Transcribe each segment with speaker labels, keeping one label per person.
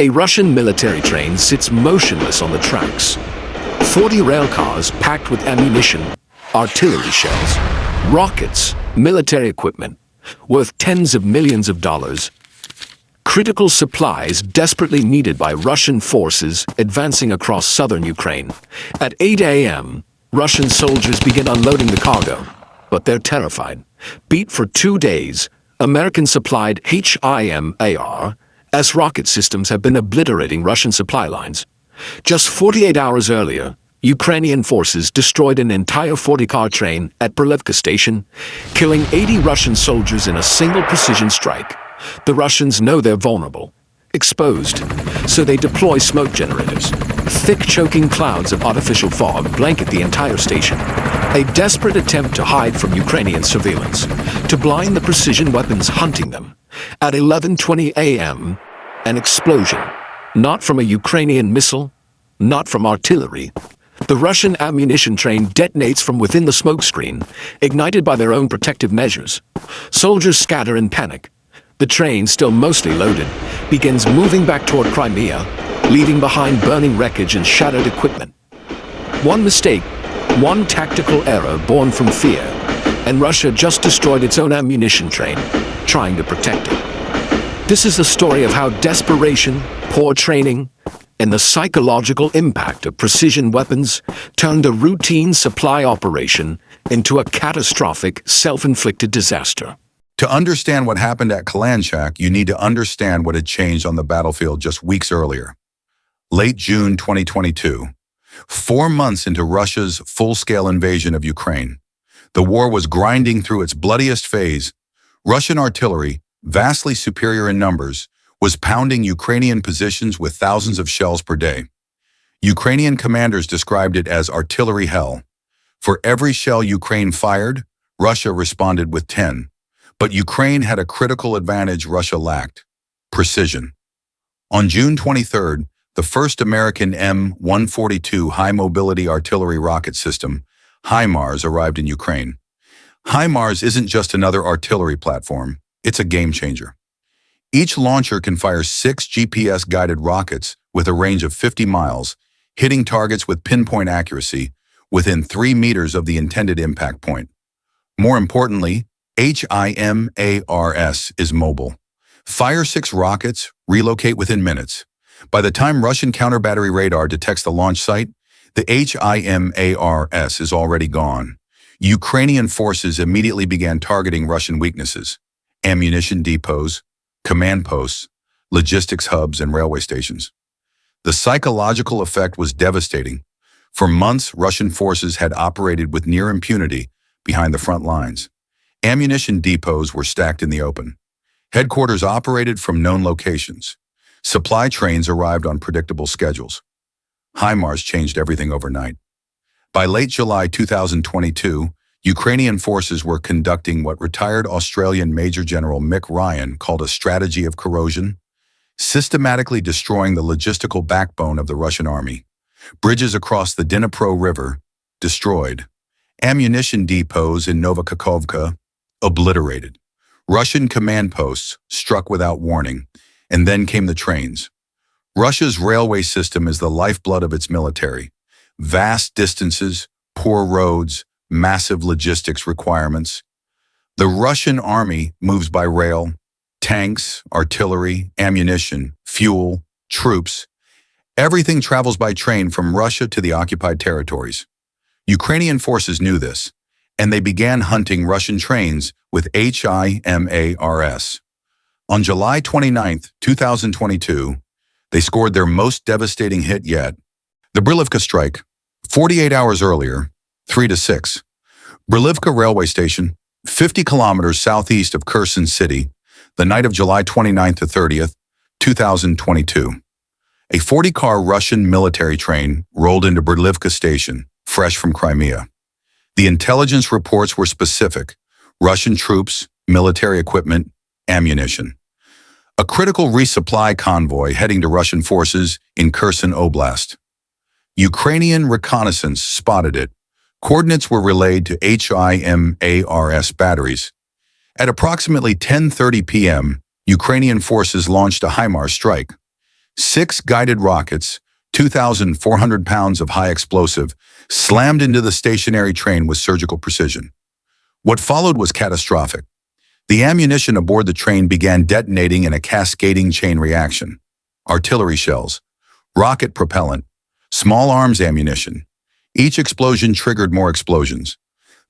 Speaker 1: A Russian military train sits motionless on the tracks. 40 rail cars packed with ammunition, artillery shells, rockets, military equipment, worth tens of millions of dollars. Critical supplies desperately needed by Russian forces advancing across southern Ukraine. At 8 a.m., Russian soldiers begin unloading the cargo, but they're terrified. Beat for 2 days, American-supplied HIMARS rocket systems have been obliterating Russian supply lines. Just 48 hours earlier, Ukrainian forces destroyed an entire 40-car train at Brylivka station, killing 80 Russian soldiers in a single precision strike. The Russians know they're vulnerable, exposed, so they deploy smoke generators. Thick choking clouds of artificial fog blanket the entire station. A desperate attempt to hide from Ukrainian surveillance, to blind the precision weapons hunting them. At 11:20 a.m., an explosion, not from a Ukrainian missile, not from artillery. The Russian ammunition train detonates from within the smokescreen, ignited by their own protective measures. Soldiers scatter in panic. The train, still mostly loaded, begins moving back toward Crimea, leaving behind burning wreckage and shattered equipment. One mistake, one tactical error born from fear, and Russia just destroyed its own ammunition train, trying to protect it. This is the story of how desperation, poor training, and the psychological impact of precision weapons turned a routine supply operation into a catastrophic, self-inflicted disaster.
Speaker 2: To understand what happened at Kalanchak, you need to understand what had changed on the battlefield just weeks earlier. Late June 2022, 4 months into Russia's full-scale invasion of Ukraine, the war was grinding through its bloodiest phase. Russian artillery, vastly superior in numbers, was pounding Ukrainian positions with thousands of shells per day. Ukrainian commanders described it as artillery hell. For every shell Ukraine fired, Russia responded with 10. But Ukraine had a critical advantage Russia lacked: precision. On June 23rd, the first American M142 high-mobility artillery rocket system, HIMARS, arrived in Ukraine. HIMARS isn't just another artillery platform, it's a game-changer. Each launcher can fire 6 GPS-guided rockets with a range of 50 miles, hitting targets with pinpoint accuracy within 3 meters of the intended impact point. More importantly, HIMARS is mobile. Fire 6 rockets, relocate within minutes. By the time Russian counter-battery radar detects the launch site, the HIMARS is already gone. Ukrainian forces immediately began targeting Russian weaknesses: ammunition depots, command posts, logistics hubs, and railway stations. The psychological effect was devastating. For months, Russian forces had operated with near impunity behind the front lines. Ammunition depots were stacked in the open. Headquarters operated from known locations. Supply trains arrived on predictable schedules. HIMARS changed everything overnight. By late July 2022, Ukrainian forces were conducting what retired Australian Major General Mick Ryan called a strategy of corrosion, systematically destroying the logistical backbone of the Russian army. Bridges across the Dnipro River, destroyed. Ammunition depots in Novokakhovka, obliterated. Russian command posts struck without warning, and then came the trains. Russia's railway system is the lifeblood of its military. Vast distances, poor roads, massive logistics requirements. The Russian army moves by rail, tanks, artillery, ammunition, fuel, troops. Everything travels by train from Russia to the occupied territories. Ukrainian forces knew this, and they began hunting Russian trains with HIMARS. On July 29, 2022, they scored their most devastating hit yet. The Brylivka strike, 48 hours earlier, 3-6. Brylivka Railway Station, 50 kilometers southeast of Kherson City, the night of July 29th to 30th, 2022. A 40-car Russian military train rolled into Brylivka Station, fresh from Crimea. The intelligence reports were specific: Russian troops, military equipment, ammunition. A critical resupply convoy heading to Russian forces in Kherson Oblast. Ukrainian reconnaissance spotted it. Coordinates were relayed to HIMARS batteries. At approximately 10:30 p.m., Ukrainian forces launched a HIMARS strike. 6 guided rockets, 2,400 pounds of high explosive, slammed into the stationary train with surgical precision. What followed was catastrophic. The ammunition aboard the train began detonating in a cascading chain reaction. Artillery shells, rocket propellant, small arms ammunition. Each explosion triggered more explosions.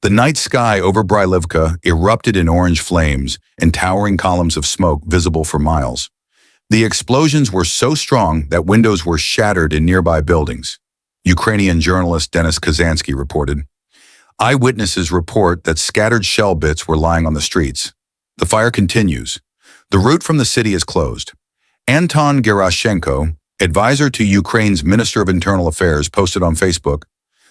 Speaker 2: The night sky over Brylivka erupted in orange flames and towering columns of smoke visible for miles. The explosions were so strong that windows were shattered in nearby buildings. Ukrainian journalist Denis Kazansky reported. Eyewitnesses report that scattered shell bits were lying on the streets. The fire continues. The route from the city is closed. Anton Gerashenko, advisor to Ukraine's Minister of Internal Affairs, posted on Facebook,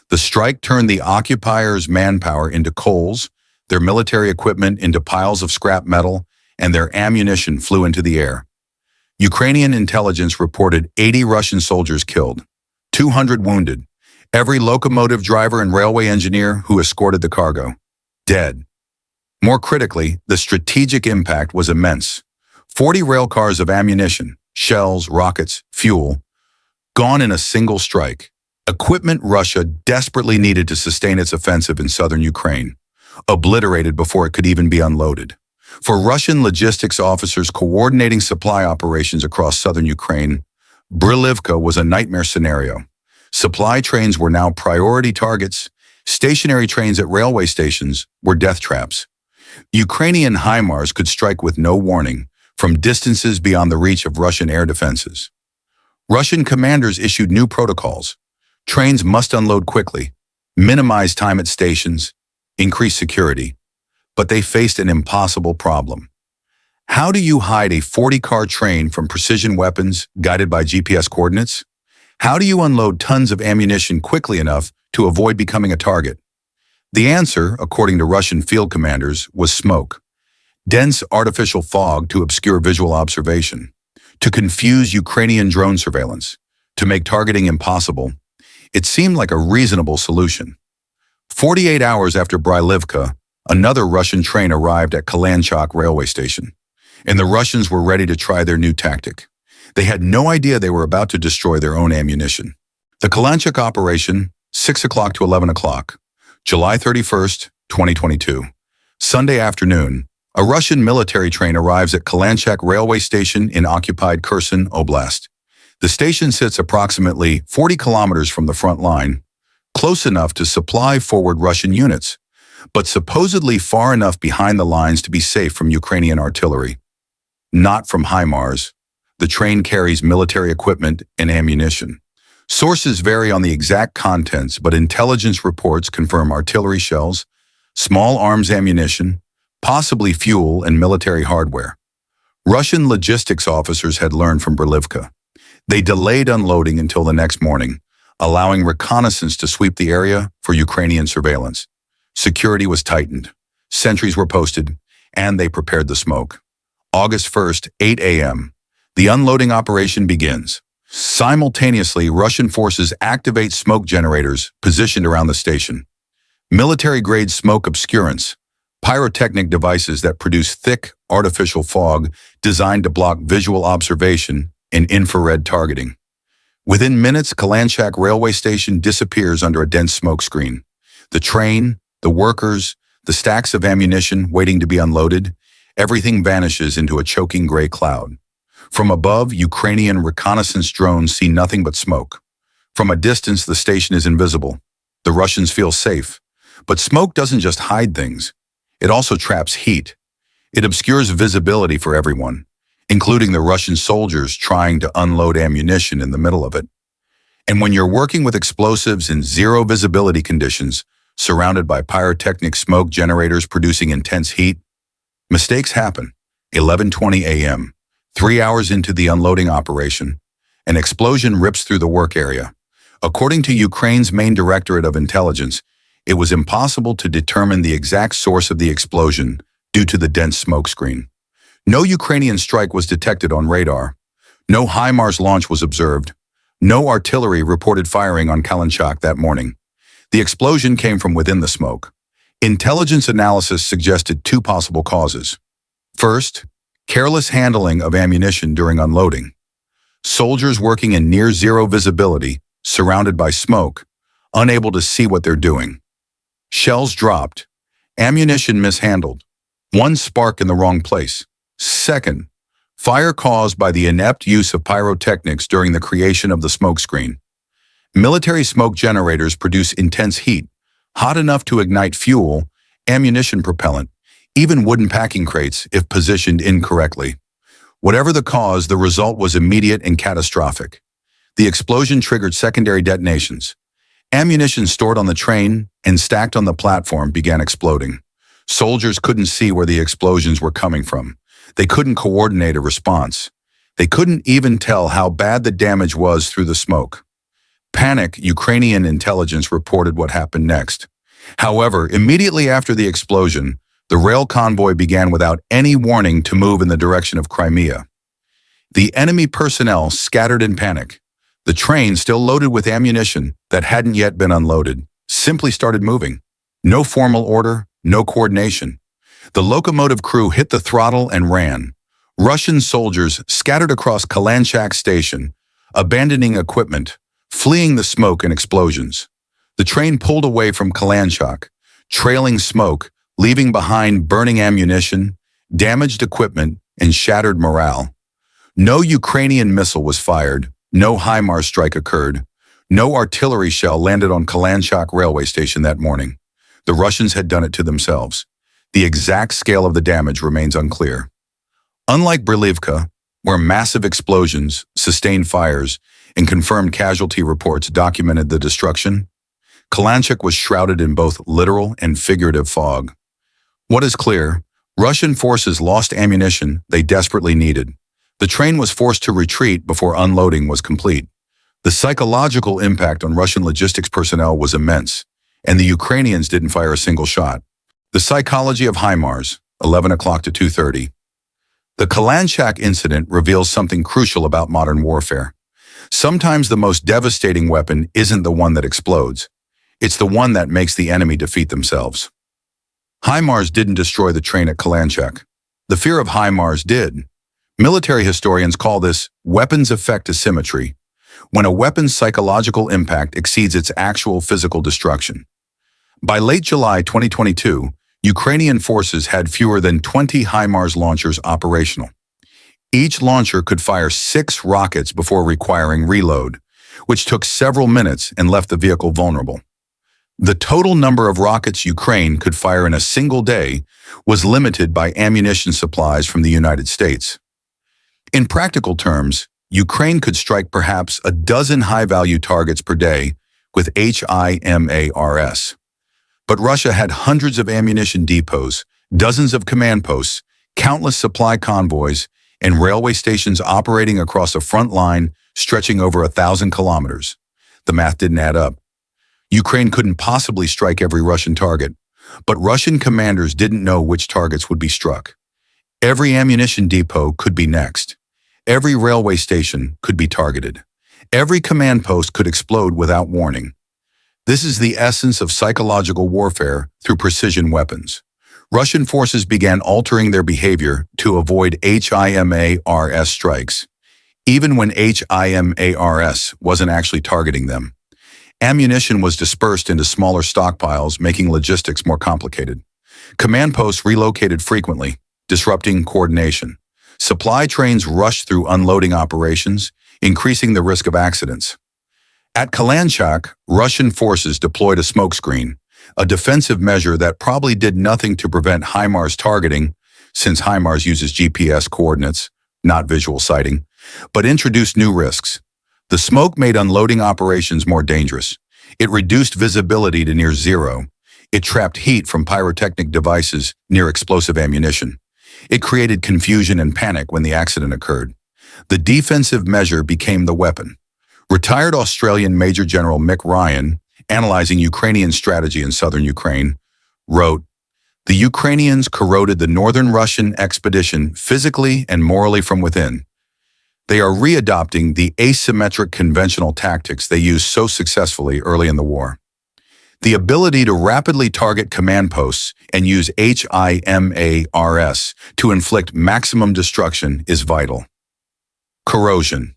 Speaker 2: "The strike turned the occupiers' manpower into coals, their military equipment into piles of scrap metal, and their ammunition flew into the air." Ukrainian intelligence reported 80 Russian soldiers killed, 200 wounded, every locomotive driver and railway engineer who escorted the cargo, dead. More critically, the strategic impact was immense. 40 rail cars of ammunition, shells, rockets, fuel, gone in a single strike. Equipment Russia desperately needed to sustain its offensive in southern Ukraine, obliterated before it could even be unloaded. For Russian logistics officers coordinating supply operations across southern Ukraine, Brylivka was a nightmare scenario. Supply trains were now priority targets. Stationary trains at railway stations were death traps. Ukrainian HIMARS could strike with no warning from distances beyond the reach of Russian air defenses. Russian commanders issued new protocols. Trains must unload quickly, minimize time at stations, increase security. But they faced an impossible problem. How do you hide a 40-car train from precision weapons guided by GPS coordinates? How do you unload tons of ammunition quickly enough to avoid becoming a target? The answer, according to Russian field commanders, was smoke. Dense artificial fog to obscure visual observation, to confuse Ukrainian drone surveillance, to make targeting impossible. It seemed like a reasonable solution. 48 hours after Brylivka, another Russian train arrived at Kalanchak Railway Station, and the Russians were ready to try their new tactic. They had no idea they were about to destroy their own ammunition. The Kalanchak operation, 6 o'clock to 11 o'clock, July 31st, 2022. Sunday afternoon, a Russian military train arrives at Kalanchak Railway Station in occupied Kherson Oblast. The station sits approximately 40 kilometers from the front line, close enough to supply forward Russian units, but supposedly far enough behind the lines to be safe from Ukrainian artillery. Not from HIMARS. The train carries military equipment and ammunition. Sources vary on the exact contents, but intelligence reports confirm artillery shells, small arms ammunition, possibly fuel and military hardware. Russian logistics officers had learned from Brylivka. They delayed unloading until the next morning, allowing reconnaissance to sweep the area for Ukrainian surveillance. Security was tightened, sentries were posted, and they prepared the smoke. August 1st, 8 a.m. The unloading operation begins. Simultaneously, Russian forces activate smoke generators positioned around the station. Military-grade smoke obscurants, pyrotechnic devices that produce thick, artificial fog designed to block visual observation and infrared targeting. Within minutes, Kalanchak Railway Station disappears under a dense smoke screen. The train, the workers, the stacks of ammunition waiting to be unloaded, everything vanishes into a choking gray cloud. From above, Ukrainian reconnaissance drones see nothing but smoke. From a distance, the station is invisible. The Russians feel safe. But smoke doesn't just hide things. It also traps heat. It obscures visibility for everyone, including the Russian soldiers trying to unload ammunition in the middle of it. And when you're working with explosives in zero visibility conditions, surrounded by pyrotechnic smoke generators producing intense heat, mistakes happen. 11:20 a.m. 3 hours into the unloading operation, an explosion rips through the work area. According to Ukraine's main directorate of intelligence, it was impossible to determine the exact source of the explosion due to the dense smoke screen. No Ukrainian strike was detected on radar. No HIMARS launch was observed. No artillery reported firing on Kalanchak that morning. The explosion came from within the smoke. Intelligence analysis suggested two possible causes. First, careless handling of ammunition during unloading. Soldiers working in near-zero visibility, surrounded by smoke, unable to see what they're doing. Shells dropped. Ammunition mishandled. One spark in the wrong place. Second, fire caused by the inept use of pyrotechnics during the creation of the smokescreen. Military smoke generators produce intense heat, hot enough to ignite fuel, ammunition propellant, even wooden packing crates if positioned incorrectly. Whatever the cause, the result was immediate and catastrophic. The explosion triggered secondary detonations. Ammunition stored on the train and stacked on the platform began exploding. Soldiers couldn't see where the explosions were coming from. They couldn't coordinate a response. They couldn't even tell how bad the damage was through the smoke. Panic, Ukrainian intelligence reported what happened next. However, immediately after the explosion, the rail convoy began without any warning to move in the direction of Crimea. The enemy personnel scattered in panic. The train, still loaded with ammunition that hadn't yet been unloaded, simply started moving. No formal order, no coordination. The locomotive crew hit the throttle and ran. Russian soldiers scattered across Kalanchak Station, abandoning equipment, fleeing the smoke and explosions. The train pulled away from Kalanchak, trailing smoke, leaving behind burning ammunition, damaged equipment, and shattered morale. No Ukrainian missile was fired, no HIMARS strike occurred, no artillery shell landed on Kalanchak Railway Station that morning. The Russians had done it to themselves. The exact scale of the damage remains unclear. Unlike Brylivka, where massive explosions, sustained fires, and confirmed casualty reports documented the destruction, Kalanchak was shrouded in both literal and figurative fog. What is clear, Russian forces lost ammunition they desperately needed. The train was forced to retreat before unloading was complete. The psychological impact on Russian logistics personnel was immense, and the Ukrainians didn't fire a single shot. The psychology of HIMARS, 11 o'clock to 2:30. The Kalanchak incident reveals something crucial about modern warfare. Sometimes the most devastating weapon isn't the one that explodes. It's the one that makes the enemy defeat themselves. HIMARS didn't destroy the train at Kalanchak. The fear of HIMARS did. Military historians call this weapons effect asymmetry, when a weapon's psychological impact exceeds its actual physical destruction. By late July 2022, Ukrainian forces had fewer than 20 HIMARS launchers operational. Each launcher could fire 6 rockets before requiring reload, which took several minutes and left the vehicle vulnerable. The total number of rockets Ukraine could fire in a single day was limited by ammunition supplies from the United States. In practical terms, Ukraine could strike perhaps a dozen high-value targets per day with HIMARS. But Russia had hundreds of ammunition depots, dozens of command posts, countless supply convoys, and railway stations operating across a front line stretching over 1,000 kilometers. The math didn't add up. Ukraine couldn't possibly strike every Russian target, but Russian commanders didn't know which targets would be struck. Every ammunition depot could be next. Every railway station could be targeted. Every command post could explode without warning. This is the essence of psychological warfare through precision weapons. Russian forces began altering their behavior to avoid HIMARS strikes, even when HIMARS wasn't actually targeting them. Ammunition was dispersed into smaller stockpiles, making logistics more complicated. Command posts relocated frequently, disrupting coordination. Supply trains rushed through unloading operations, increasing the risk of accidents. At Kalanchak, Russian forces deployed a smokescreen, a defensive measure that probably did nothing to prevent HIMARS targeting, since HIMARS uses GPS coordinates, not visual sighting, but introduced new risks. The smoke made unloading operations more dangerous. It reduced visibility to near zero. It trapped heat from pyrotechnic devices near explosive ammunition. It created confusion and panic when the accident occurred. The defensive measure became the weapon. Retired Australian Major General Mick Ryan, analyzing Ukrainian strategy in southern Ukraine, wrote, "The Ukrainians corroded the northern Russian expedition physically and morally from within. They are readopting the asymmetric conventional tactics they used so successfully early in the war. The ability to rapidly target command posts and use HIMARS to inflict maximum destruction is vital." Corrosion.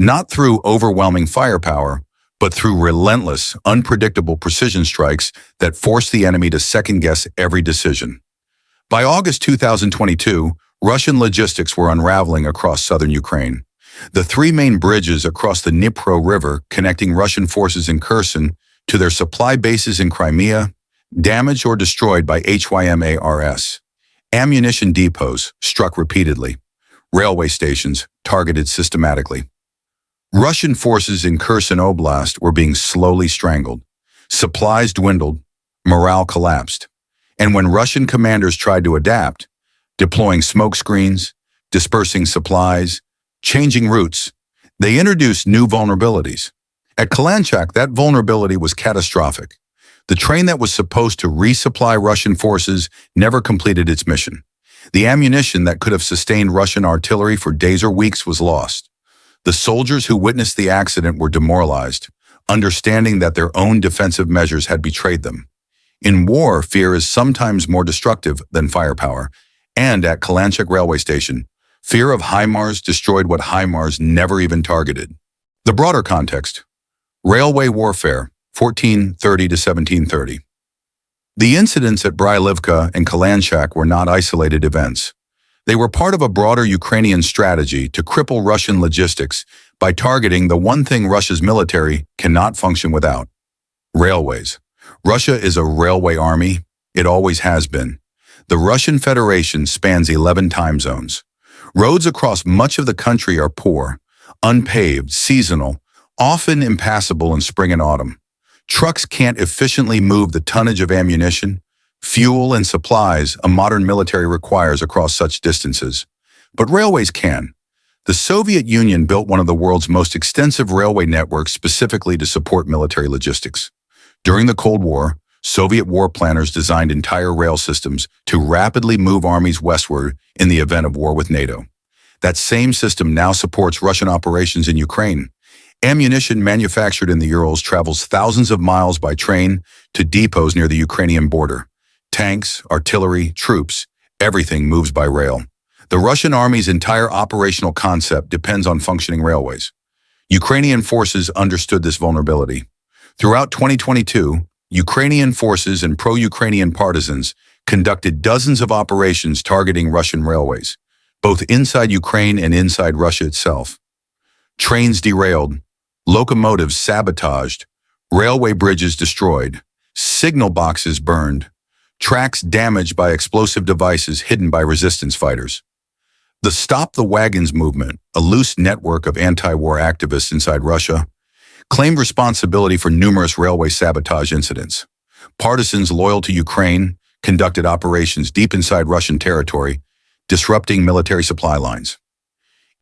Speaker 2: not through overwhelming firepower, but through relentless, unpredictable precision strikes that forced the enemy to second-guess every decision. By August 2022, Russian logistics were unraveling across southern Ukraine. The three main bridges across the Dnipro River connecting Russian forces in Kherson to their supply bases in Crimea, damaged or destroyed by HIMARS. Ammunition depots struck repeatedly. Railway stations targeted systematically. Russian forces in Kherson Oblast were being slowly strangled. Supplies dwindled, morale collapsed. And when Russian commanders tried to adapt, deploying smoke screens, dispersing supplies, changing routes, they introduced new vulnerabilities. At Kalanchak, that vulnerability was catastrophic. The train that was supposed to resupply Russian forces never completed its mission. The ammunition that could have sustained Russian artillery for days or weeks was lost. The soldiers who witnessed the accident were demoralized, understanding that their own defensive measures had betrayed them. In war, fear is sometimes more destructive than firepower, and at Kalanchak Railway Station, fear of HIMARS destroyed what HIMARS never even targeted. The broader context: railway warfare, 1430 to 1730. The incidents at Brylivka and Kalanchak were not isolated events. They were part of a broader Ukrainian strategy to cripple Russian logistics by targeting the one thing Russia's military cannot function without: railways. Russia is a railway army. It always has been. The Russian Federation spans 11 time zones. Roads across much of the country are poor, unpaved, seasonal, often impassable in spring and autumn. Trucks can't efficiently move the tonnage of ammunition, fuel, and supplies a modern military requires across such distances. But railways can. The Soviet Union built one of the world's most extensive railway networks specifically to support military logistics. During the Cold War, Soviet war planners designed entire rail systems to rapidly move armies westward in the event of war with NATO. That same system now supports Russian operations in Ukraine. Ammunition manufactured in the Urals travels thousands of miles by train to depots near the Ukrainian border. Tanks, artillery, troops, everything moves by rail. The Russian army's entire operational concept depends on functioning railways. Ukrainian forces understood this vulnerability. Throughout 2022, Ukrainian forces and pro-Ukrainian partisans conducted dozens of operations targeting Russian railways, both inside Ukraine and inside Russia itself. Trains derailed, locomotives sabotaged, railway bridges destroyed, signal boxes burned, tracks damaged by explosive devices hidden by resistance fighters. The Stop the Wagons movement, a loose network of anti-war activists inside Russia, claimed responsibility for numerous railway sabotage incidents. Partisans loyal to Ukraine conducted operations deep inside Russian territory, disrupting military supply lines.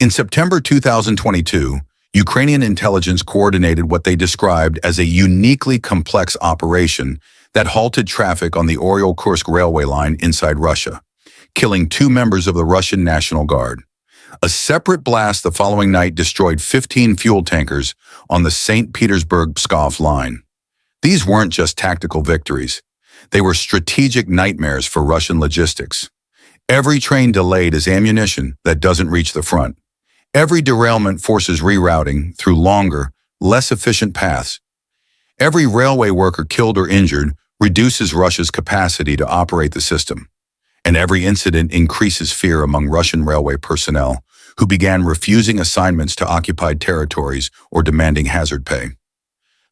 Speaker 2: In September 2022, Ukrainian intelligence coordinated what they described as a uniquely complex operation that halted traffic on the Oryol-Kursk railway line inside Russia, killing 2 members of the Russian National Guard. A separate blast the following night destroyed 15 fuel tankers on the St. Petersburg-Pskov line. These weren't just tactical victories. They were strategic nightmares for Russian logistics. Every train delayed is ammunition that doesn't reach the front. Every derailment forces rerouting through longer, less efficient paths. Every railway worker killed or injured reduces Russia's capacity to operate the system. And every incident increases fear among Russian railway personnel, who began refusing assignments to occupied territories or demanding hazard pay.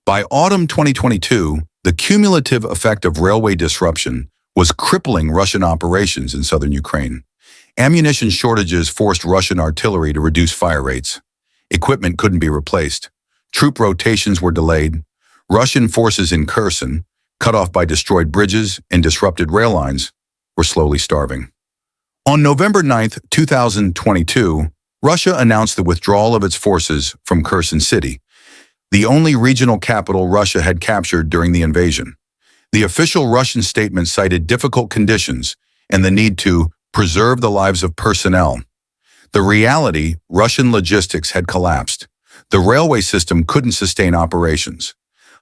Speaker 2: By autumn 2022, the cumulative effect of railway disruption was crippling Russian operations in southern Ukraine. Ammunition shortages forced Russian artillery to reduce fire rates. Equipment couldn't be replaced. Troop rotations were delayed. Russian forces in Kherson, cut off by destroyed bridges and disrupted rail lines, were slowly starving. On November 9, 2022, Russia announced the withdrawal of its forces from Kherson City, the only regional capital Russia had captured during the invasion. The official Russian statement cited difficult conditions and the need to preserve the lives of personnel. The reality, Russian logistics had collapsed. The railway system couldn't sustain operations.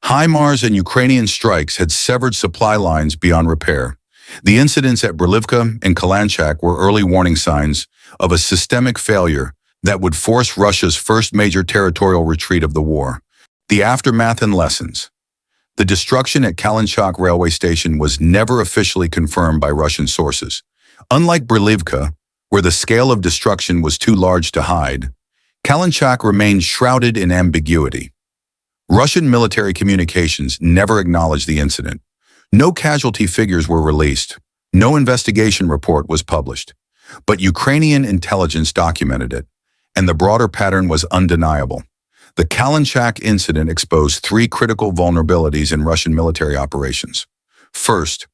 Speaker 2: HIMARS and Ukrainian strikes had severed supply lines beyond repair. The incidents at Brylivka and Kalanchak were early warning signs of a systemic failure that would force Russia's first major territorial retreat of the war. The aftermath and lessons. The destruction at Kalanchak Railway Station was never officially confirmed by Russian sources. Unlike Brylivka, where the scale of destruction was too large to hide, Kalanchak remained shrouded in ambiguity. Russian military communications never acknowledged the incident. No casualty figures were released. No investigation report was published. But Ukrainian intelligence documented it, and the broader pattern was undeniable. The Kalanchak incident exposed three critical vulnerabilities in Russian military operations. First,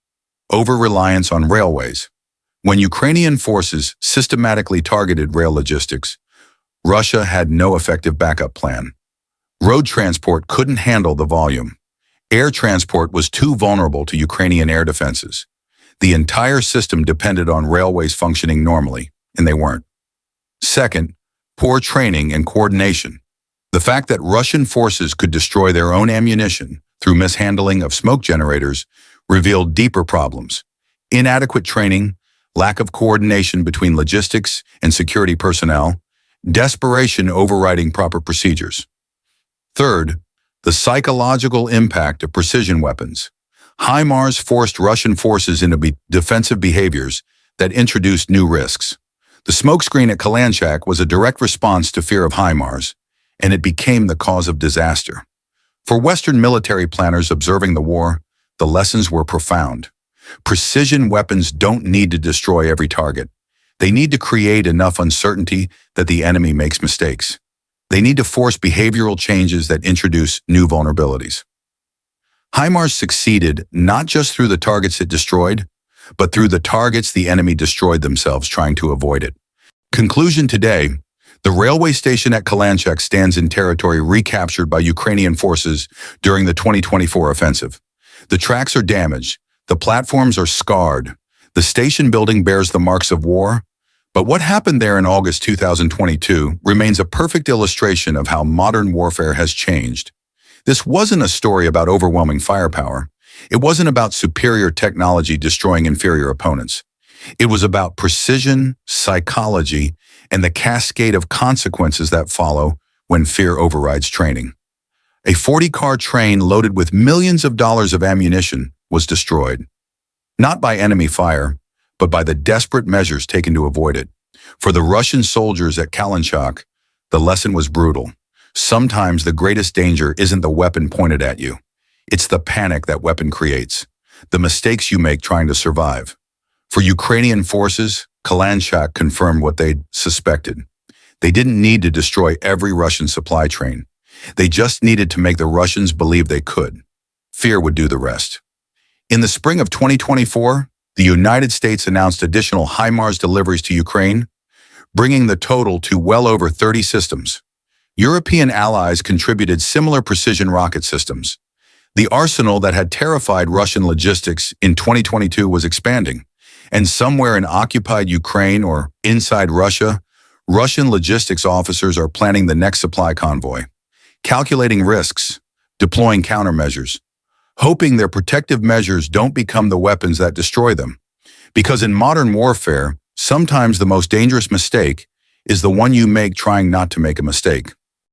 Speaker 2: over-reliance on railways. When Ukrainian forces systematically targeted rail logistics, Russia had no effective backup plan. Road transport couldn't handle the volume. Air transport was too vulnerable to Ukrainian air defenses. The entire system depended on railways functioning normally, and they weren't. Second, poor training and coordination. The fact that Russian forces could destroy their own ammunition through mishandling of smoke generators revealed deeper problems. Inadequate training, lack of coordination between logistics and security personnel, desperation overriding proper procedures. Third, the psychological impact of precision weapons. HIMARS forced Russian forces into defensive behaviors that introduced new risks. The smokescreen at Kalanchak was a direct response to fear of HIMARS, and it became the cause of disaster. For Western military planners observing the war, the lessons were profound. Precision weapons don't need to destroy every target. They need to create enough uncertainty that the enemy makes mistakes. They need to force behavioral changes that introduce new vulnerabilities. HIMARS succeeded not just through the targets it destroyed, but through the targets the enemy destroyed themselves trying to avoid it. Conclusion today, the railway station at Kalanchak stands in territory recaptured by Ukrainian forces during the 2024 offensive. The tracks are damaged, the platforms are scarred, the station building bears the marks of war, but what happened there in August 2022 remains a perfect illustration of how modern warfare has changed. This wasn't a story about overwhelming firepower. It wasn't about superior technology destroying inferior opponents. It was about precision, psychology, and the cascade of consequences that follow when fear overrides training. A 40-car train loaded with millions of dollars of ammunition was destroyed, not by enemy fire, but by the desperate measures taken to avoid it. For the Russian soldiers at Kalanchak, the lesson was brutal. Sometimes the greatest danger isn't the weapon pointed at you. It's the panic that weapon creates, the mistakes you make trying to survive. For Ukrainian forces, Kalanchak confirmed what they'd suspected. They didn't need to destroy every Russian supply train. They just needed to make the Russians believe they could. Fear would do the rest. In the spring of 2024, the United States announced additional HIMARS deliveries to Ukraine, bringing the total to well over 30 systems. European allies contributed similar precision rocket systems. The arsenal that had terrified Russian logistics in 2022 was expanding, and somewhere in occupied Ukraine or inside Russia, Russian logistics officers are planning the next supply convoy, calculating risks, deploying countermeasures, hoping their protective measures don't become the weapons that destroy them. Because in modern warfare, sometimes the most dangerous mistake is the one you make trying not to make a mistake.